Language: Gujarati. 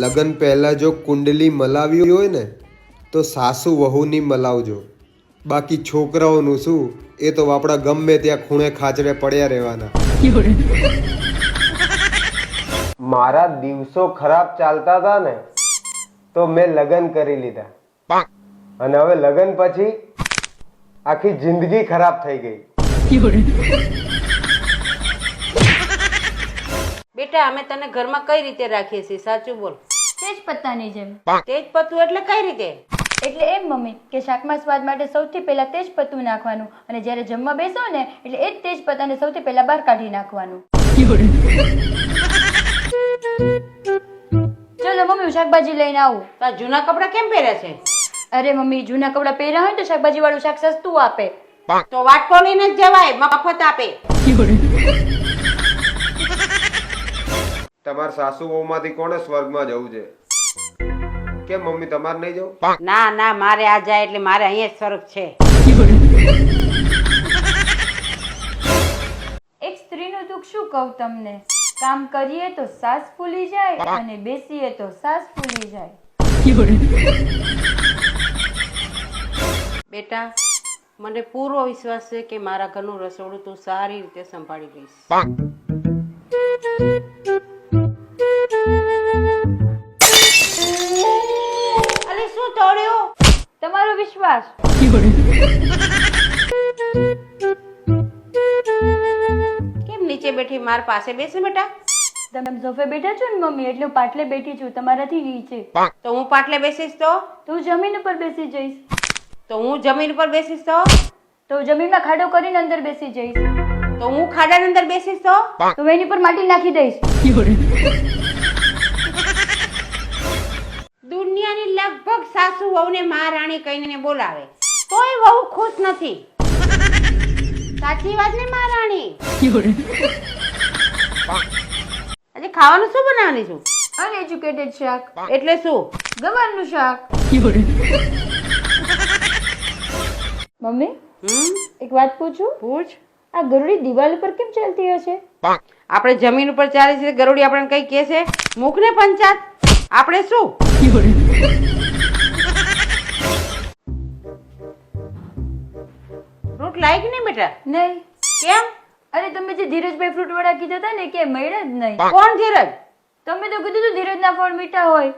લગન પહેલા જો કુંડલી મલાવી હોય ને તો સાસુ વહુની મલાવજો, બાકી છોકરાઓનું શું, એ તો આપણા ગમે ત્યાં ખૂણે ખાચરે પડ્યા રહેવાના. મારા દિવસો ખરાબ ચાલતા હતા ને તો મેં લગન કરી લીધા, અને હવે લગન પછી આખી જિંદગી ખરાબ થઈ ગઈ. બેટા અમે તને ઘરમાં કઈ રીતે રાખીએ છીએ સાચું બોલ. તેજ પત્તાની જેમ. તેજ પત્તું એટલે કઈ રીતે? એટલે એમ મમ્મી કે શાકમાં સ્વાદ માટે સૌથી પહેલા તેજ પત્તું નાખવાનું, અને જ્યારે જમવા બેસો ને એટલે એ જ તેજ પત્તાને સૌથી પહેલા બહાર કાઢી નાખવાનું. ચલો મમ્મી હું શાકભાજી લઈને આવું. તાર જૂના કપડા કેમ પહેર્યા છે? અરે મમ્મી જૂના કપડા પહેર્યા હોય તો શાકભાજી વાળું શાક સસ્તું આપે. તો વાટકો લઈને જ જવાય, મફત આપે. તમારા સાસુ વહુમાંથી કોને સ્વર્ગમાં જવું છે? કેમ મમ્મી તમારે નહીં જવું? ના ના મારે આ જાય એટલે મારે અહીંયા જ સ્વર્ગ છે. એક સ્ત્રીનું દુઃખ શું કહું તમને, કામ કરીએ તો સાસ ફૂલી જાય અને બેસીએ તો સાસ ફૂલી જાય. બેટા મને પૂરો વિશ્વાસ છે કે મારા ઘરનું રસોડું તું સારી રીતે સંભાળી લઈશ. અલે શું તોડ્યો? તમારો વિશ્વાસ. કેમ નીચે બેઠી માર પાસે બેસે બેટા? તમે સોફે બેઠા છો ને મમ્મી, એટલે હું પાટલે બેઠી છું તમારાથી નીચે. તો હું પાટલે બેસીશ તો? તું જમીન ઉપર બેસી જઈશ. તો હું જમીન પર બેસીશ તો? તો જમીનમાં ખાડો કરીને અંદર બેસી જઈશ. તો હું ખાડાની અંદર બેસીશ તો? તો હું એની પર માટી નાખી દઈશ. દુનિયાની લગભગ સાસુ વહુને મહારાણી કહીને બોલાવે તોય વહુ ખુશ નથી. સાચી વાત ને મહારાણી? આજે ખાવાનું શું બનાવવાની છું? અનએજ્યુકેટેડ શાક. એટલે શું? ગવારનું શાક. મમ્મી એક વાત પૂછું? પૂછ. આ ગરુડી દિવાલ ઉપર કેમ ચાલતી હશે? આપણે જમીન ઉપર ચાલે છે, ગરુડી આપણને કઈ કહે છે? મુખ ને પંચાત. આપણે શું? ફ્રૂટ લાયક નહીં બેટા? નહીં. કેમ? અરે તમે જે ધીરજભાઈ ફ્રૂટ વાળા કીધા હતા ને કે મળ્યા જ નહીં. કોણ ધીરજ? તમે તો કીધું હતું ધીરજના ફળ મીઠા હોય.